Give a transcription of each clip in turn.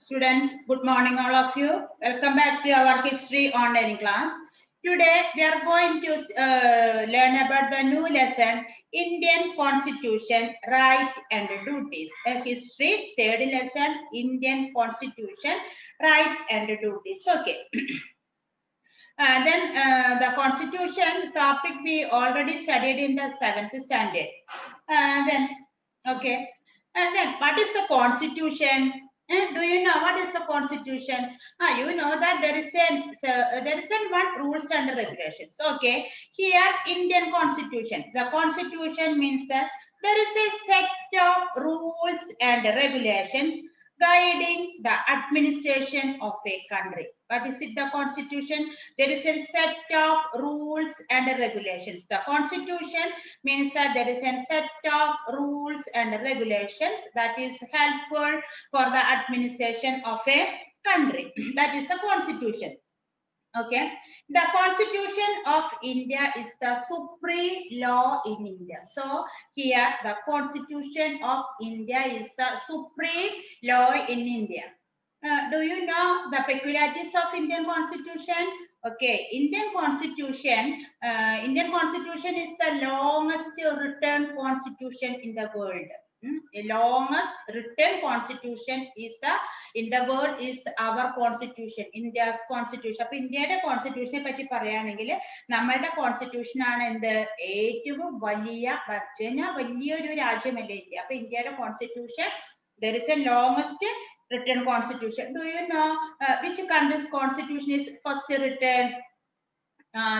Students, good morning all of you. Welcome back to our history online class. Today we are going to learn about the new lesson, Indian Constitution, Right and Duties. A history, third lesson, Indian Constitution, Right and Duties. Okay. Then the Constitution topic we already studied in the 7th standard. Okay. And then what is the Constitution? Do you know what is the Constitution? You know that there is one rules and regulations. Okay. Here, Indian Constitution. The Constitution means that there is a set of rules and regulations guiding the administration of a country. What is it? The Constitution. There is a set of rules and regulations. The Constitution means that there is a set of rules and regulations that is helpful for the administration of a country. That is the Constitution. Okay. The Constitution of India is the supreme law in India. So here the Constitution of India is the supreme law in India. Do you know the peculiarities of Indian Constitution? Okay, Indian Constitution is the longest written constitution in the world. The longest written constitution is in the world is our constitution, India's constitution. അപ്പോൾ ഇന്ത്യയുടെ കോൺസ്റ്റിറ്റ്യൂഷനെ പറ്റി പറയുകയാണെങ്കിൽ നമ്മളുടെ constitution ആണ് എന്ത് ഏറ്റവും വലിയൊരു രാജ്യമല്ലേ India. അപ്പൊ ഇന്ത്യയുടെ constitution there is a longest written constitution. Do you know which country's constitution is first written?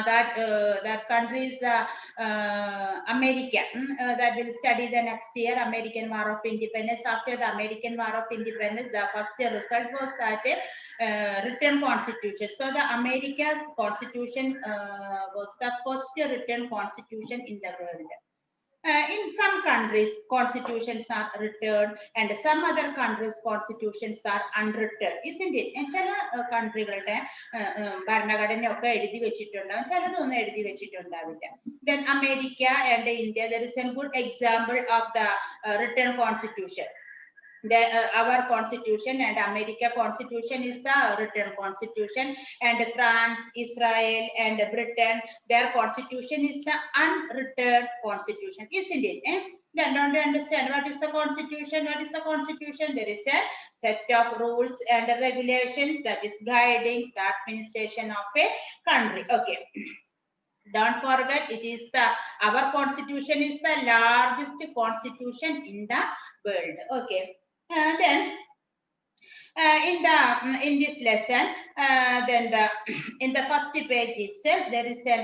That country is the America. That will study the next year, American War of Independence. After the American War of Independence, the first result was that written constitution. So the America's constitution was the first written constitution in the world. In some countries, constitutions are written, and some other countries' constitutions are unwritten, isn't it? ചില കൺട്രികളുടെ ഭരണഘടനയൊക്കെ എഴുതി വെച്ചിട്ടുണ്ടാവും, ചിലതൊന്നും എഴുതി വെച്ചിട്ടുണ്ടാവില്ല. Then America and India, there is a good example of the written constitution. Our constitution and America constitution is the written constitution, and France, Israel and Britain, their constitution is the unwritten constitution, isn't it? Then don't you understand what is the constitution? What is the constitution? There is a set of rules and regulations that is guiding the administration of a country. Okay. Don't forget, it is our constitution is the largest constitution in the world. Okay. Then in this lesson, in the first page itself, there is an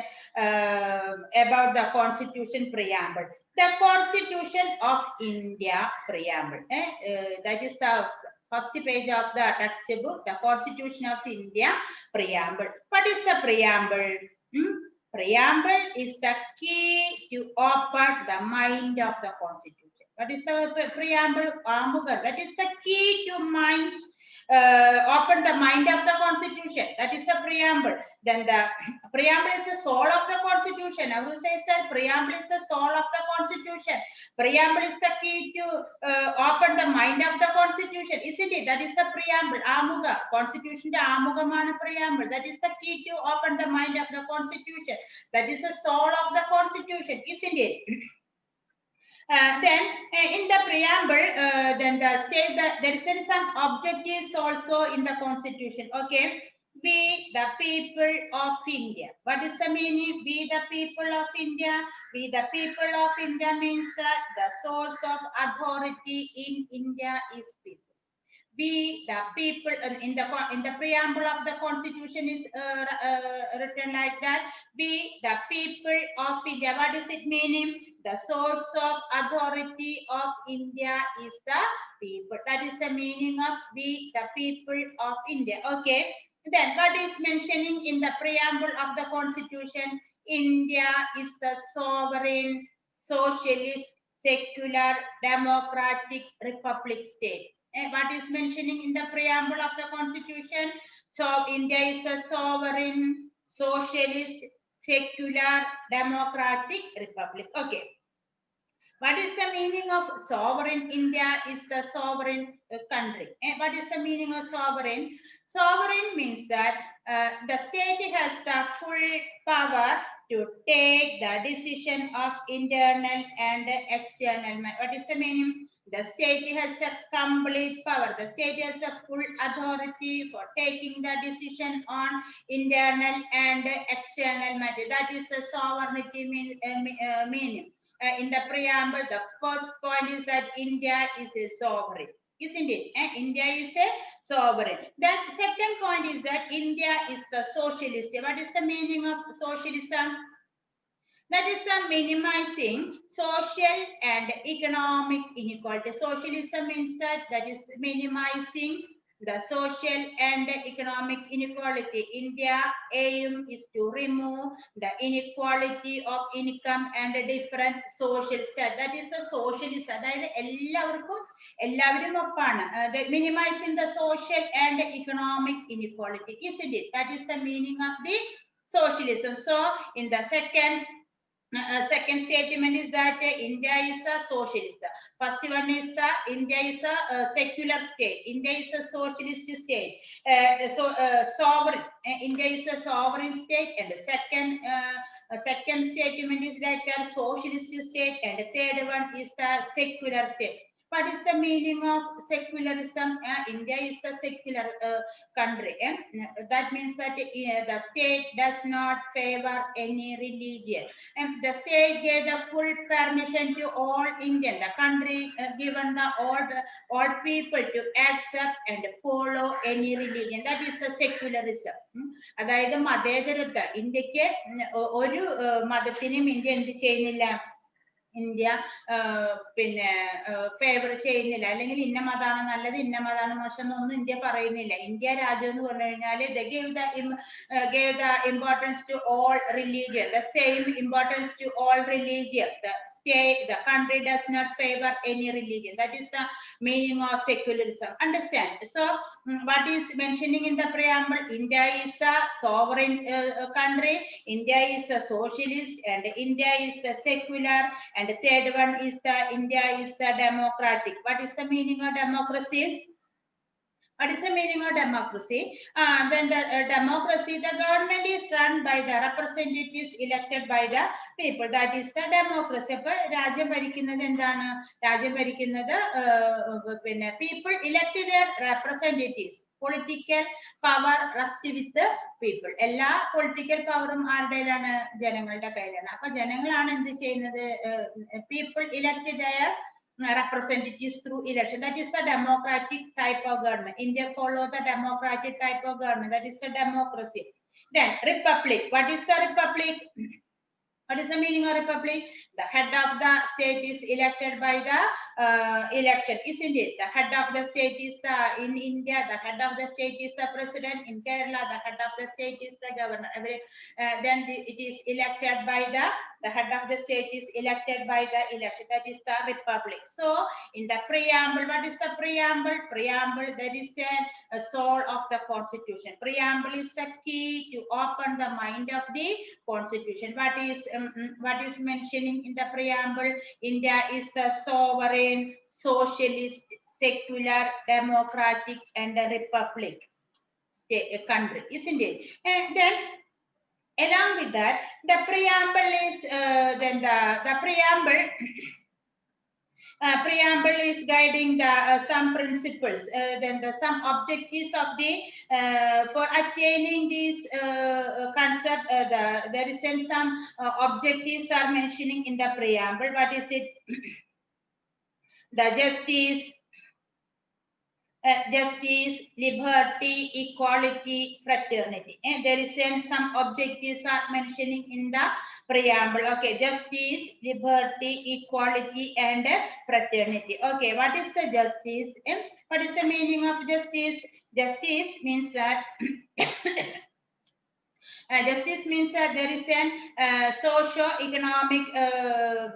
about the Constitution preamble. The Constitution of India preamble. That is the first page of the textbook. The Constitution of India preamble. What is the preamble? Preamble is the key to open the mind of the Constitution. What is the preamble? That is the key to open the mind of the Constitution. That is the preamble. Then the preamble is the soul of the Constitution. Who says that preamble is the soul of the Constitution? Preamble is the key to open the mind of the Constitution, isn't it? That is the preamble. Amuga. Constitution the Amugamana preamble. That is the key to open the mind of the Constitution. That is the soul of the Constitution, isn't it? Then in the preamble, then the state that there is some objectives also in the Constitution. Okay, we the people of India. What is the meaning? We the people of India. We the people of India means that the source of authority in India is people. We the people in the preamble of the Constitution is written like that. We the people of India. What is it meaning? The source of authority of India is the people. That is the meaning of we the people of India. Okay. Then what is mentioning in the preamble of the Constitution? India is the sovereign, socialist, secular, democratic republic state. And what is mentioning in the preamble of the Constitution? So India is the sovereign, socialist, secular, democratic republic. Okay. What is the meaning of sovereign? India is the sovereign country. And what is the meaning of sovereign? Sovereign means that the state has the full power to take the decision of internal and external. What is the meaning? The state has the complete power. The state has the full authority for taking the decision on internal and external matter. That is the sovereignty meaning. In the preamble, the first point is that India is a sovereign, isn't it? India is a sovereign. Then second point is that India is the socialist. What is the meaning of socialism? That is the minimizing social and economic inequality. Socialism means that is minimizing the social and economic inequality. India aim is to remove the inequality of income and different social status. That is the socialist. അതായത് എല്ലാവരും ഒപ്പാണ്. Minimizing the social and economic inequality, isn't it? That is the meaning of the socialism. So in the second statement is that India is a socialist. First one is the India is a secular state. India is a socialist state. Sovereign. India is a sovereign state. And the second statement is that socialist state. And the third one is the secular state. What is the meaning of secularism? India is the secular country. That means that the state does not favor any religion. And the state gave the full permission to all Indian, the country given the all people to accept and follow any religion. That is a secularism. അതായത് മതേതരത്വ ഇന്ത്യക്ക് ഒരു മതത്തിനും India എന്ത് ചെയ്യുന്നില്ല India പിന്നെ favour ചെയ്യുന്നില്ല അല്ലെങ്കിൽ ഇന്ന മതമാണ് നല്ലത് ഇന്ന മതമാണ് മോശം എന്നൊന്നും ഇന്ത്യ പറയുന്നില്ല ഇന്ത്യ രാജ്യം എന്ന് പറഞ്ഞു കഴിഞ്ഞാൽ gave the importance to all religion the same importance to all religion the country does not favor any religion that is the meaning of secularism understand so what is mentioning in the preamble India is the sovereign country India is the socialist and India is the secular and the third one is the India is the democratic. What is the meaning of democracy? What is the meaning of democracy? Then the democracy, the government is run by the representatives elected by the people. That is the democracy. അപ്പോൾ രാജ്യം ഭരിക്കുന്നത് എന്താണ് രാജ്യം ഭരിക്കുന്നത് പിന്നെ people elect their representatives. Political power rest with the people. എല്ലാ political പവറും ആരുടെയിലാണ് ജനങ്ങളുടെ കയ്യിലാണ് അപ്പൊ ജനങ്ങളാണ് എന്ത് ചെയ്യുന്നത് people elect their representatives through election. That is the democratic type of government. India follow the democratic type of government. That is the democracy. Then republic. What is the republic? What is the meaning of republic? The head of the state is elected by the election, isn't it? The head of the state is in India, the head of the state is the president. In Kerala, the head of the state is the governor. Then it is elected by the head of the state is elected by the election. That is the republic. So in the preamble, what is the preamble? Preamble, that is a soul of the constitution. Preamble is the key to open the mind of the constitution. What is mentioning in the preamble? India is the sovereign, socialist, secular, democratic, and a republic country, isn't it? And then along with that, the preamble is then the preamble. Preamble is guiding the some principles, then some objectives of the for attaining this concept. There is some objectives are mentioning in the preamble. What is it? The justice, liberty, equality, fraternity. And there is some objectives are mentioning in the preamble. Okay, justice, liberty, equality, and fraternity. Okay, what is the justice? What is the meaning of justice? Justice means that Justice means there is an socio-economic,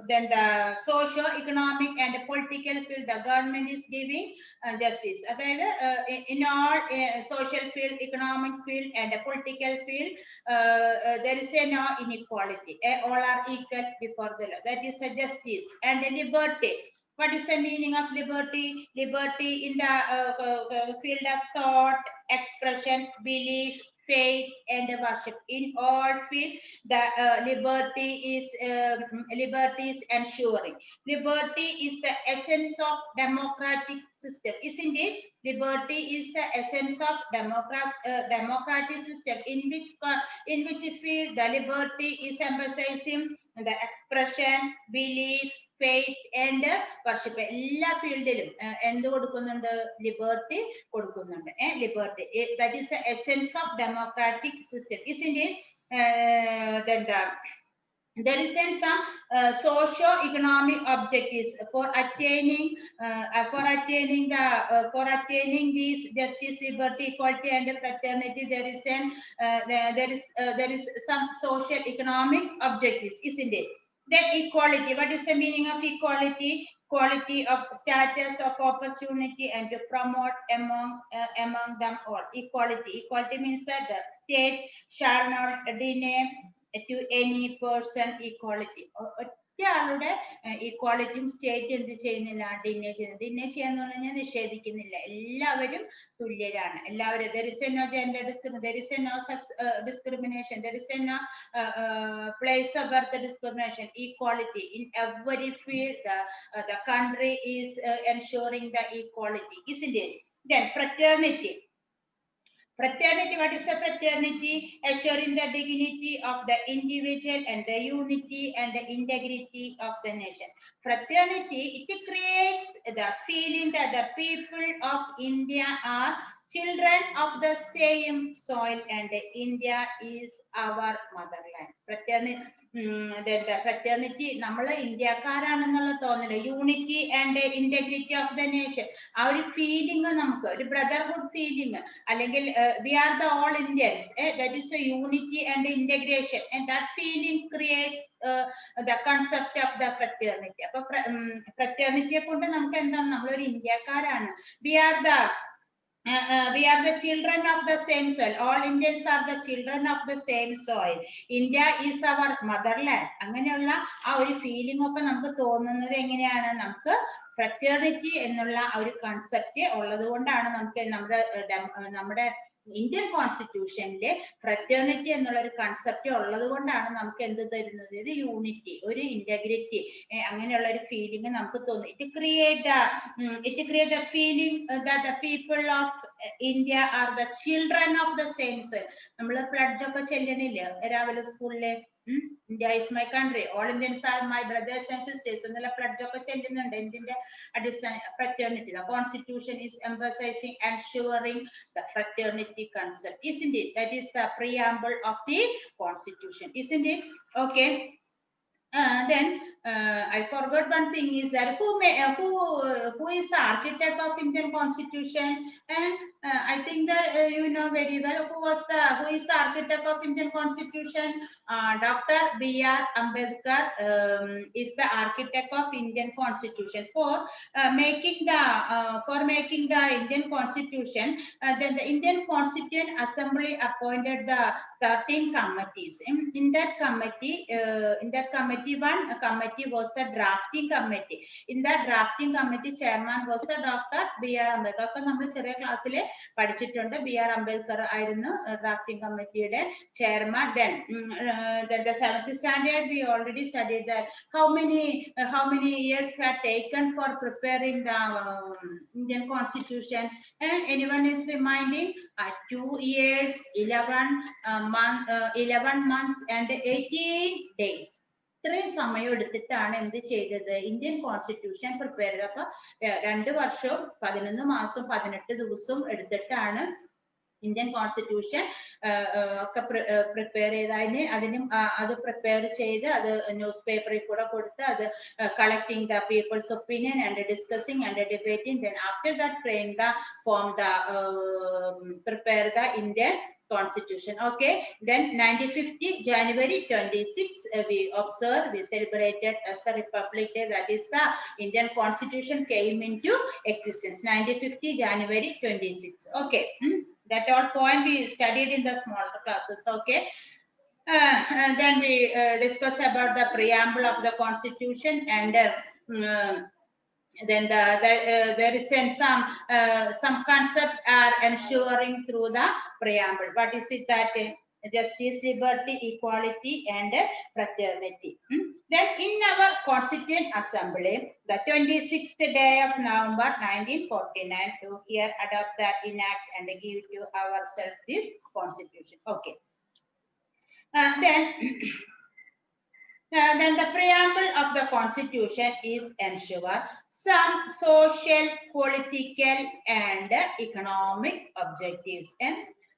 then the socio-economic and political field the government is giving justice. In all social field, economic field, and political field, there is no inequality. All are equal before the law. That is a justice. And liberty. What is the meaning of liberty? Liberty in the field of thought, expression, belief, faith, and worship. In all field, the liberty is ensuring. Liberty is the essence of democratic system, isn't it? Liberty is the essence of democratic system in which field the liberty is emphasizing the expression, belief, faith, and worship. എല്ലാ ഫീൽഡിലും എന്ത് കൊടുക്കുന്നുണ്ട്? Liberty കൊടുക്കുന്നുണ്ട്. Liberty, that is the essence of democratic system, isn't it? Then there is some socio-economic objectives for attaining these justice, liberty, equality, and fraternity. There is some social economic objectives, isn't it? Then equality. What is the meaning of equality? Equality of status, of opportunity, and to promote among them all. Equality means that the state shall not deny to any person equality. ഒറ്റയാളുടെ ഈക്വാളിറ്റിയും state എന്ത് ചെയ്യുന്നില്ല? ഡിനേ ചെയ്യുന്നത്. ഡിനേ ചെയ്യാന്ന് പറഞ്ഞാൽ നിഷേധിക്കുന്നില്ല. എല്ലാവരും തുല്യരാണ്. എല്ലാവരും. There is no gender discrimination. There is no sex discrimination. There is no place of birth discrimination. Equality in every field. The country is ensuring the equality, isn't it? Then fraternity. Fraternity, what is a fraternity? Assuring the dignity of the individual and the unity and the integrity of the nation. Fraternity, it creates the feeling that the people of India are children of the same soil and India is our motherland. Fraternity. The fraternity, നമ്മള് ഇന്ത്യക്കാരാണെന്നുള്ള തോന്നല്, unity and integrity of the nation, ആ ഒരു feeling, നമുക്ക് ഒരു brotherhood feeling, അല്ലെങ്കിൽ we are the all Indians, that is a unity and integration, and that feeling creates the concept of the fraternity. അപ്പൊ ഫ്രറ്റേണിറ്റിയെ കൊണ്ട് നമുക്ക് എന്താണ്? നമ്മളൊരു ഇന്ത്യക്കാരാണ്. We are the children of the same soil. All Indians are the children of the same soil. India is our motherland. അങ്ങനെയുള്ള ആ ഒരു feeling ഒക്കെ നമുക്ക് തോന്നുന്നത് എങ്ങനെയാണ്? നമുക്ക് ഫ്രറ്റേണിറ്റി എന്നുള്ള ആ ഒരു കൺസെപ്റ്റ് ഉള്ളത് കൊണ്ടാണ്. നമുക്ക് നമ്മുടെ ഇന്ത്യൻ കോൺസ്റ്റിറ്റ്യൂഷനിലെ ഫ്രറ്റേണിറ്റി എന്നുള്ള ഒരു കൺസെപ്റ്റ് ഉള്ളത് കൊണ്ടാണ് നമുക്ക് എന്ത് തരുന്നത്? ഒരു യൂണിറ്റി, ഒരു ഇന്റഗ്രിറ്റി, അങ്ങനെയുള്ള ഒരു ഫീലിംഗ് നമുക്ക് തോന്നും. It create the feeling that the people of India are the children of the same soil. നമ്മൾ പ്ലഡ്ജ് ഒക്കെ ചെല്ലണില്ലേ രാവിലെ സ്കൂളിലെ? India is my country. All Indians are my brothers and sisters. എന്നുള്ള പ്ലഡ്ജ് ഒക്കെ ചെല്ലുന്നുണ്ട്. ഇന്ത്യന്റെ അടിസ്ഥാന fraternity. The constitution is emphasizing and ensuring the fraternity concept, isn't it? That is the preamble of the constitution, isn't it? Okay. Then I forgot one thing is that who is the architect of Indian constitution? And I think that you know very well who is the architect of Indian constitution. Dr. B.R. Ambedkar is the architect of Indian constitution. For making the Indian constitution, then the Indian Constituent Assembly appointed the 13 committees. In that committee, one committee was the drafting committee. In that drafting committee, chairman was the Dr. B.R. Ambedkar. അപ്പോൾ നമ്മൾ ചെറിയ ക്ലാസ്സിൽ പഠിച്ചിട്ടുണ്ട്. B.R. Ambedkar ആയിരുന്നു drafting committeeയുടെ chairman. Then the 7th standard we already studied that how many years had taken for preparing the Indian Constitution. Anyone is reminding? 2 years, 11 months and 18 days. ഇത്രയും സമയം എടുത്തിട്ടാണ് എന്ത് ചെയ്തത്? ഇന്ത്യൻ കോൺസ്റ്റിറ്റ്യൂഷൻ പ്രിപ്പയർ ചെയ്തത്. അപ്പൊ 2 വർഷവും 11 മാസവും 18 ദിവസവും എടുത്തിട്ടാണ് ഇന്ത്യൻ കോൺസ്റ്റിറ്റ്യൂഷൻ ഒക്കെ പ്രിപ്പയർ ചെയ്തതിന്. അത് പ്രിപ്പയർ ചെയ്ത് അത് ന്യൂസ് പേപ്പറിൽ കൂടെ കൊടുത്ത് അത് collecting the people's opinion and discussing and debating. Then after that prepare the Indian constitution. Okay, then 1950 January 26 we observed, we celebrated as the Republic Day. That is the Indian constitution came into existence 1950 January 26. Okay, that all point we studied in the smaller classes. Okay. And then we discuss about the preamble of the constitution, and then there is some concept are ensuring through the preamble. What is it? That justice, liberty, equality, and fraternity. Then in our Constituent Assembly, the 26th day of November 1949, to here adopt the enact and give to ourselves this constitution. Okay. Then the preamble of the constitution is ensure some social, political, and economic objectives. And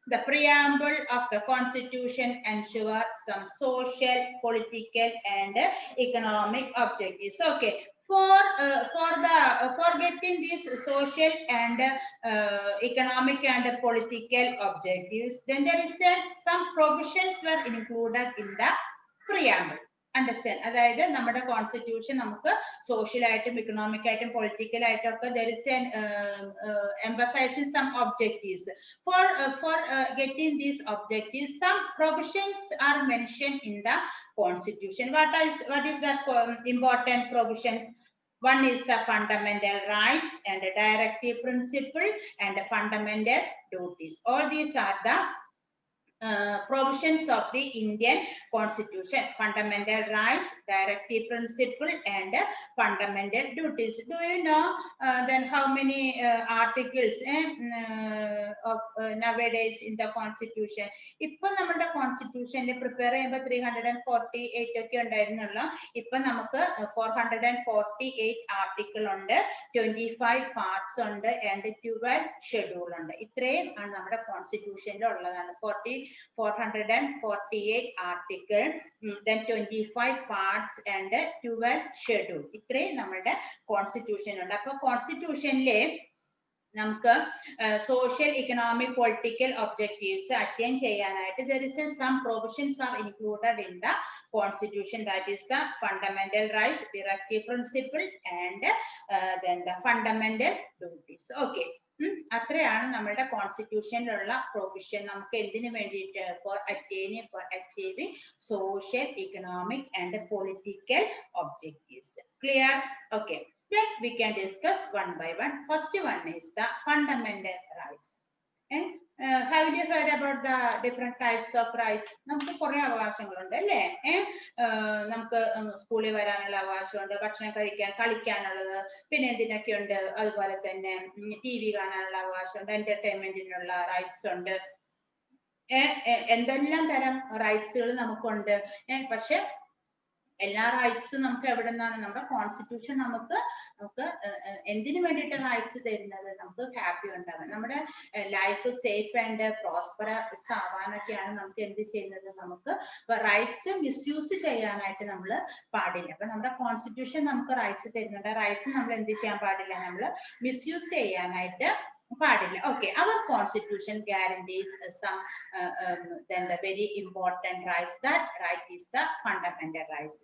the preamble of the constitution ensure some social, political, and economic objectives. Okay. For getting these social and economic and political objectives, then there is some provisions were included in the preamble. Understand? അതായത് നമ്മുടെ constitution നമുക്ക് social ആയിട്ടും economic ആയിട്ടും political ആയിട്ടും ഒക്കെ there is an emphasizing some objectives. For getting these objectives, some provisions are mentioned in the constitution. What is the important provisions? One is the fundamental rights and the directive principle and the fundamental duties. All these are the provisions of the Indian Constitution: fundamental rights, directive principle, and fundamental duties. Do you know then how many articles of nowadays in the Constitution? ഇപ്പൊ നമ്മുടെ കോൺസ്റ്റിറ്റ്യൂഷനിൽ prepare ചെയ്യുമ്പോൾ 348 ഒക്കെ ഉണ്ടായിരുന്നല്ലോ. ഇപ്പൊ നമുക്ക് 448 article ഉണ്ട്, 25 parts ഉണ്ട്, and 12 schedule ഉണ്ട്. ഇത്രയും ആണ് നമ്മുടെ കോൺസ്റ്റിറ്റ്യൂഷനിൽ ഉള്ളതാണ്. 448 article, then 25 parts and 12 schedule. ഇത്രയും നമ്മുടെ കോൺസ്റ്റിറ്റ്യൂഷൻ ഉണ്ട്. അപ്പൊ കോൺസ്റ്റിറ്റ്യൂഷനിലെ നമുക്ക് social, economic, political objectives attain ചെയ്യാനായിട്ട് there is some provisions are included in the constitution. That is the fundamental rights, directive principle, and then the fundamental duties. Okay. അത്രയാണ് നമ്മുടെ കോൺസ്റ്റിറ്റ്യൂഷനിലുള്ള provision. നമുക്ക് എന്തിനു വേണ്ടിയിട്ട്? Four achieving social, economic and political objectives. Clear? Okay. Then we can discuss one by one. First one is the fundamental rights. Have you heard about the different types of rights? നമുക്ക് കുറെ അവകാശങ്ങളുണ്ട് അല്ലേ? നമുക്ക് സ്കൂളിൽ വരാനുള്ള അവകാശമുണ്ട്, ഭക്ഷണം കഴിക്കാൻ, കളിക്കാനുള്ളത്, പിന്നെ എന്തിനൊക്കെ ഉണ്ട്? അതുപോലെ തന്നെ TV കാണാനുള്ള അവകാശമുണ്ട്, എന്റർടൈൻമെന്റിനുള്ള റൈറ്റ്സ് ഉണ്ട്, എന്തെല്ലാം തരം റൈറ്റ്സുകൾ നമുക്കുണ്ട്. പക്ഷെ എല്ലാ റൈറ്റ്സും നമുക്ക് എവിടെ നിന്നാണ്? നമ്മുടെ കോൺസ്റ്റിറ്റ്യൂഷൻ നമുക്ക് എന്തിനു വേണ്ടിയിട്ട് റൈറ്റ്സ് തരുന്നത്? നമുക്ക് ഹാപ്പി ഉണ്ടാകാൻ, നമ്മുടെ ലൈഫ് സേഫ് ആൻഡ് പ്രോസ്പറസ് ആവാനൊക്കെയാണ് നമുക്ക് എന്ത് ചെയ്യുന്നത്? നമുക്ക് റൈറ്റ്സ് മിസ്യൂസ് ചെയ്യാനായിട്ട് നമ്മൾ പാടില്ല. അപ്പൊ നമ്മുടെ കോൺസ്റ്റിറ്റ്യൂഷൻ നമുക്ക് റൈറ്റ്സ് തരുന്നുണ്ട്. റൈറ്റ്സ് നമ്മൾ എന്ത് ചെയ്യാൻ പാടില്ല? നമ്മൾ മിസ്യൂസ് ചെയ്യാനായിട്ട് പാടില്ല. Okay, our constitution guarantees some then the very important rights. That right is the fundamental rights.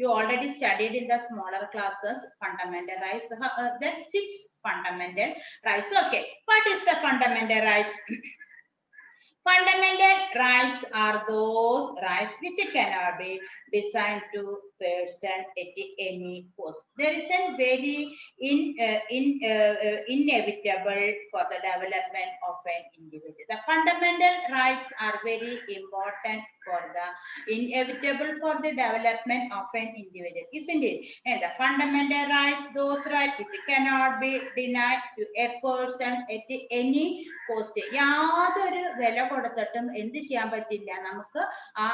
You already studied in the smaller classes fundamental rights. Then 6 fundamental rights. Okay, what is the fundamental rights? Fundamental rights are those rights which cannot be designed to person at any cost. There is a very inevitable for the development of an individual. The fundamental rights are very important for the inevitable for the development of an individual, isn't it? And the fundamental rights, those rights which cannot be denied to a person at any cost. യാതൊരു വില കൊടുത്തിട്ടും എന്ത് ചെയ്യാൻ പറ്റില്ല, നമുക്ക് ആ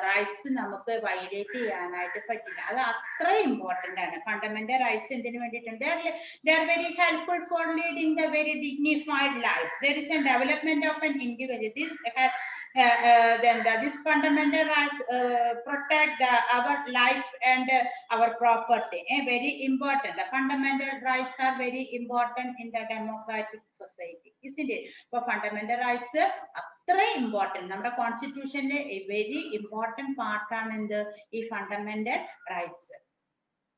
rights നമുക്ക് violate ചെയ്യാനായിട്ട് പറ്റില്ല. അത് അത്ര ഇമ്പോർട്ടന്റ് ആണ്. ഫണ്ടമെന്റൽ റൈറ്റ്സ് എന്തിനു വേണ്ടിയിട്ടുണ്ട്? They are very helpful for leading the very dignified life. There is a development of an individual. This fundamental rights protect our life and our property. Very important. The fundamental rights are very important in the democratic society, isn't it? For fundamental rights അത്ര important, നമ്മുടെ കോൺസ്റ്റിറ്റ്യൂഷന്റെ very important പാർട്ടാണ് എന്ത്, ഈ fundamental rights.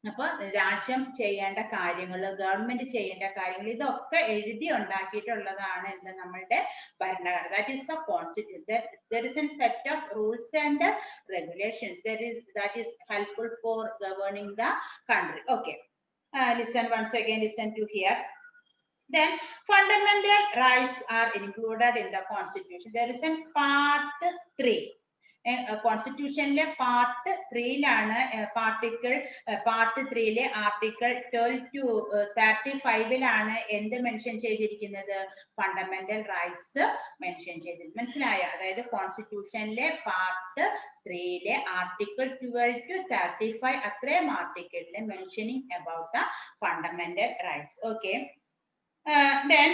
അപ്പൊ രാജ്യം ചെയ്യേണ്ട കാര്യങ്ങൾ, government ചെയ്യേണ്ട കാര്യങ്ങൾ, ഇതൊക്കെ എഴുതി ഉണ്ടാക്കിയിട്ടുള്ളതാണ് എന്ത്, നമ്മളുടെ ഭരണഘടന. That is the constitution. there is a set of rules and regulations that is helpful for governing the country. Okay, listen once again, listen to here. Then fundamental rights are included in the constitution. There is a part 3. കോൺസ്റ്റിറ്റ്യൂഷനിലെ part 3യിലാണ് part 3യിലെ article 12 to 35ലാണ് എന്ത് mention ചെയ്തിരിക്കുന്നത്, fundamental rights mention ചെയ്തിരിക്കുന്നത്. മനസ്സിലായോ? അതായത് കോൺസ്റ്റിറ്റ്യൂഷനിലെ പാർട്ട് 3യിലെ ആർട്ടിക്കിൾ 12 to 35 അത്രയും ആർട്ടിക്കിളിലെ mentioning about the fundamental rights. Okay, then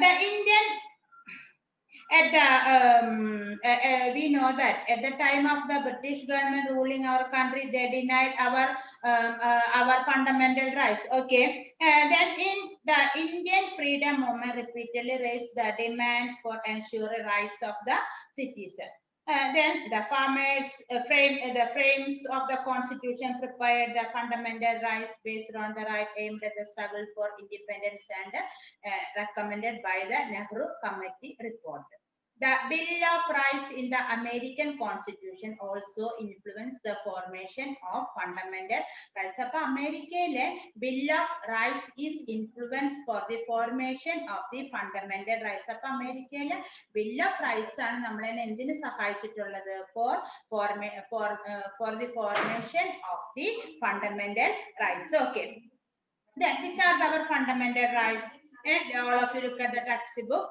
the Indian at the we know that at the time of the British government ruling our country, they denied our fundamental rights. Okay, then in the Indian freedom movement repeatedly raised the demand for ensuring rights of the citizen. Then the farmers the frames of the constitution prepared the fundamental rights based on the right aimed at the struggle for independence and recommended by the Nehru Committee report. The Bill of Rights in the American Constitution also influenced the formation of fundamental rights. So, America Bill of Rights is influenced for the formation of the fundamental rights. So, America Bill of Rights ആണ് നമ്മളെ എന്തിനു സഹായിച്ചിട്ടുള്ളത്, for the formation of the fundamental rights. Okay, then which are our fundamental rights? And all of you look at the textbook.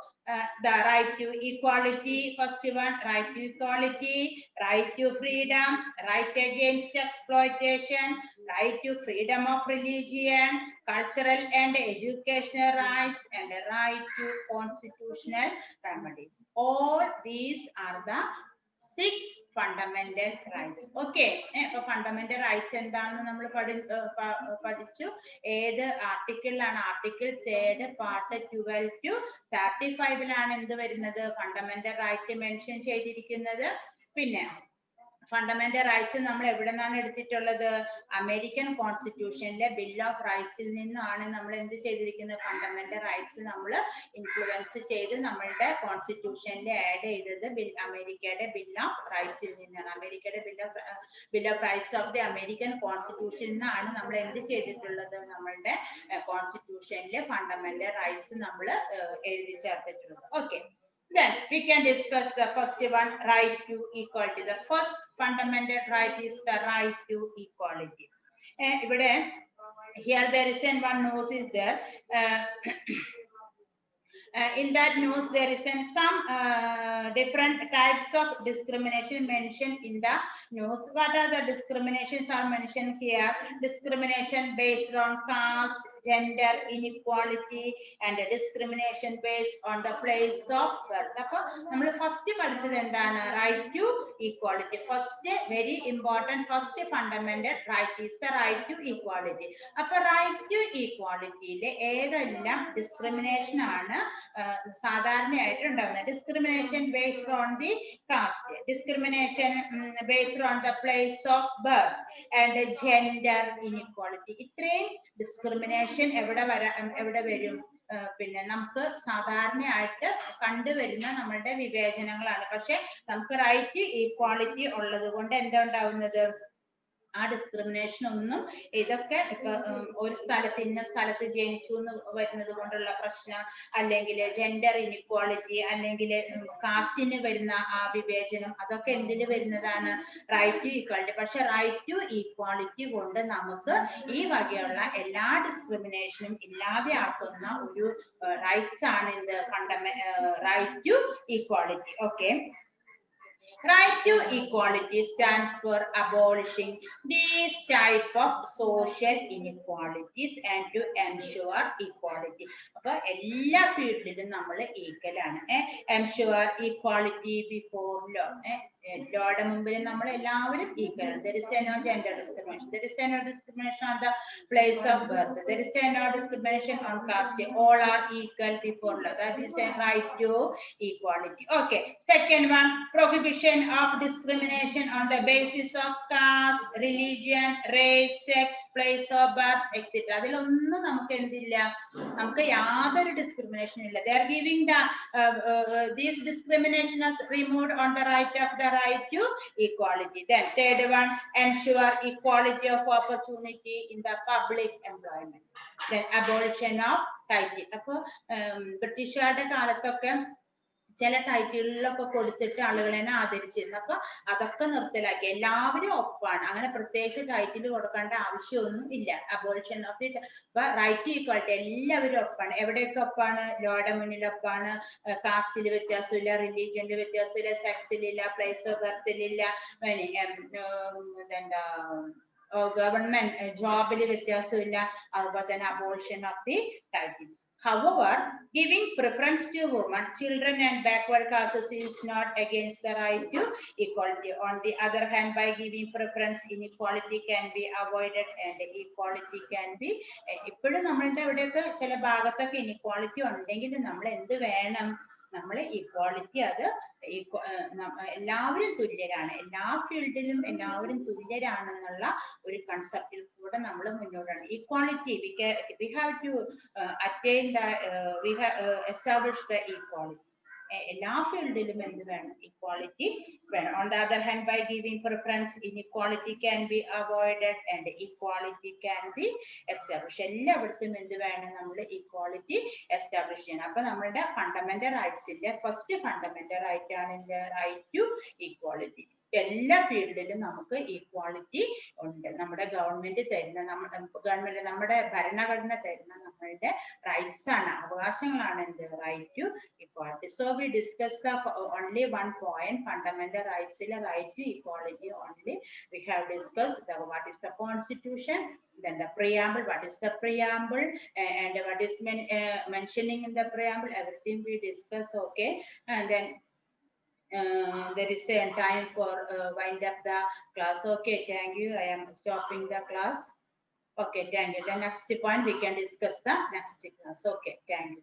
The right to equality, first one, right to equality, right to freedom, right against exploitation, right to freedom of religion, cultural and educational rights, and the right to constitutional remedies. All these are the 6 fundamental rights. Okay, അപ്പോൾ fundamental rights എന്താണെന്ന് നമ്മൾ പഠിച്ചു. ഏത് ആർട്ടിക്കിളിലാണ്, article 3 part 12 to 35ലാണ് എന്ത് വരുന്നത്, fundamental right mention ചെയ്തിരിക്കുന്നത്. പിന്നെ ഫണ്ടമെന്റൽ റൈറ്റ്സ് നമ്മൾ എവിടെ നിന്നാണ് എടുത്തിട്ടുള്ളത്, അമേരിക്കൻ കോൺസ്റ്റിറ്റ്യൂഷനിലെ ബിൽ ഓഫ് റൈറ്റ്സിൽ നിന്നാണ് നമ്മൾ എന്ത് ചെയ്തിരിക്കുന്നത്, ഫണ്ടമെന്റൽ റൈറ്റ്സ് നമ്മൾ ഇൻഫ്ലുവൻസ് ചെയ്ത് നമ്മളുടെ കോൺസ്റ്റിറ്റ്യൂഷനിൽ ആഡ് ചെയ്തത് അമേരിക്കയുടെ ബിൽ ഓഫ് റൈറ്റ്സിൽ നിന്നാണ്. അമേരിക്കയുടെ bill of rights of the American കോൺസ്റ്റിറ്റ്യൂഷനിൽ നിന്നാണ് നമ്മൾ എന്ത് ചെയ്തിട്ടുള്ളത്, നമ്മളുടെ കോൺസ്റ്റിറ്റ്യൂഷനിലെ ഫണ്ടമെന്റൽ റൈറ്റ്സ് നമ്മൾ എഴുതി ചേർത്തിട്ടുള്ളത്. Okay, then we can discuss the first one, right to equality. The first fundamental right is the right to equality. Here there is one notice is there. In that news there is some different types of discrimination mentioned in the news. What are the discriminations are mentioned here? Discrimination based on caste, gender inequality, and discrimination based on the place of birth. അപ്പോൾ നമ്മൾ first പഠിച്ചത് എന്താണ്, right to equality. First very important first fundamental right is the right to equality. അപ്പൊ right to ഈക്വാലിറ്റിയിലെ ഏതെല്ലാം discrimination ആണ് സാധാരണയായിട്ട് ഉണ്ടാവുന്നത്? Discrimination based on the caste, discrimination based on the place of birth, and gender inequality. ഇത്രയും discrimination എവിടെ വരും? പിന്നെ നമുക്ക് സാധാരണയായിട്ട് കണ്ടുവരുന്ന നമ്മളുടെ വിവേചനങ്ങളാണ്. പക്ഷെ നമുക്ക് റൈറ്റ് ഈക്വാലിറ്റി ഉള്ളത് കൊണ്ട് എന്താ ഉണ്ടാവുന്നത്, ആ ഡിസ്ക്രിമിനേഷൻ ഒന്നും, ഇതൊക്കെ ഇപ്പൊ ഒരു സ്ഥലത്ത് ഇന്ന സ്ഥലത്ത് ജനിച്ചു എന്ന് വരുന്നത് കൊണ്ടുള്ള പ്രശ്നം, അല്ലെങ്കിൽ ജെൻഡർ ഇനിക്വാളിറ്റി, അല്ലെങ്കിൽ കാസ്റ്റിന് വരുന്ന ആ വിവേചനം, അതൊക്കെ എന്തിന് വരുന്നതാണ്, റൈറ്റ് ടു ഈക്വാലിറ്റി. പക്ഷെ റൈറ്റ് ടു ഈക്വാലിറ്റി കൊണ്ട് നമുക്ക് ഈ വകയുള്ള എല്ലാ ഡിസ്ക്രിമിനേഷനും ഇല്ലാതെ ആക്കുന്ന ഒരു റൈറ്റ്സ് ആണ് എന്ത്, right to equality. Okay, right to equality stands for abolishing these type of social inequalities and to ensure equality. അപ്പോൾ എല്ലാ ഫീൽഡിലും നമ്മൾ ഈക്വൽ ആണ്. ensure equality before law. ലോയുടെ മുമ്പിൽ നമ്മൾ എല്ലാവരും equal. There is no gender discrimination. There is no discrimination on the place of birth. There is no discrimination on caste. All are equal before law. That is a right to equality. Okay. Second one, prohibition of discrimination on the basis of caste, religion, race, sex, place of birth, etc. അതിലൊന്നും നമുക്ക് എന്തില്ല, നമുക്ക് യാതൊരു discrimination ഇല്ല. They are giving the this discrimination is removed on the right of the right to equality. Then third one, ensure equality of opportunity in the public employment. Then abolition of title. അപ്പോൾ ബ്രിട്ടീഷുകാരുടെ കാലത്തൊക്കെ ചില ടൈറ്റിലുകളൊക്കെ കൊടുത്തിട്ട് ആളുകളെ ആദരിച്ചിരുന്നു. അപ്പൊ അതൊക്കെ നിർത്തലാക്കി, എല്ലാവരും ഒപ്പാണ്, അങ്ങനെ പ്രത്യേകിച്ച് ടൈറ്റിൽ കൊടുക്കേണ്ട ആവശ്യമൊന്നും ഇല്ല. Abolition of the right to equality, എല്ലാവരും ഒപ്പാണ്. എവിടെയൊക്കെ ഒപ്പാണ്? ലോയുടെ മുന്നിൽ ഒപ്പാണ്, കാസ്റ്റിൽ വ്യത്യാസമില്ല, റിലീജിയനിൽ വ്യത്യാസമില്ല, സെക്സിലില്ല, പ്ലേസ് ഓഫ് ബർത്തിലില്ല, എന്താ ഗവൺമെന്റ് ജോബിൽ വ്യത്യാസമില്ല. അതുപോലെ തന്നെ abolition of the titles. However, giving preference to women, children and backward classes is not against the right to equality. On the other hand, by giving preference, inequality can be avoided and equality can be. ഇപ്പോഴും നമ്മളുടെ ഇവിടെയൊക്കെ ചില ഭാഗത്തൊക്കെ inequality ഉണ്ടെങ്കിൽ നമ്മൾ എന്ത് വേണം? നമ്മൾ ഈക്വാളിറ്റി, അത് എല്ലാവരും തുല്യരാണ്, എല്ലാ ഫീൽഡിലും എല്ലാവരും തുല്യരാണെന്നുള്ള ഒരു കൺസെപ്റ്റിൽ കൂടെ നമ്മൾ മുന്നോട്ടാണ്. Equality we have to attain the we have establish the equality. എല്ലാ ഫീൽഡിലും എന്ത് വേണം? ഈക്വാളിറ്റി വേണം. On the other hand, by giving preference, inequality can be avoided and equality can be established. എല്ലായിടത്തും എന്ത് വേണം? നമ്മൾ ഈക്വാളിറ്റി എസ്റ്റാബ്ലിഷ് ചെയ്യണം. അപ്പൊ നമ്മളുടെ ഫണ്ടമെന്റൽ റൈറ്റ്സിന്റെ ഫസ്റ്റ് ഫണ്ടമെന്റൽ റൈറ്റ് ആണ് റൈറ്റ് ടു ഈക്വാളിറ്റി. എല്ലാ ഫീൽഡിലും നമുക്ക് ഈക്വാളിറ്റി ഉണ്ട്. നമ്മുടെ ഗവൺമെന്റ് തരുന്ന, നമ്മുടെ ഭരണഘടന തരുന്ന നമ്മളുടെ റൈറ്റ്സ് ആണ്, അവകാശങ്ങളാണ് എന്ത്? Right to equality. So we discussed the only one point, fundamental rights in right to equality only. We have discussed the what is the constitution, then the preamble, what is the preamble, and what is mentioning in the preamble, everything we discussed. Okay, and then there is a time for wind up the class. Okay, thank you. I am stopping the class. Okay, thank you. The next point we can discuss the next class. Okay, thank you.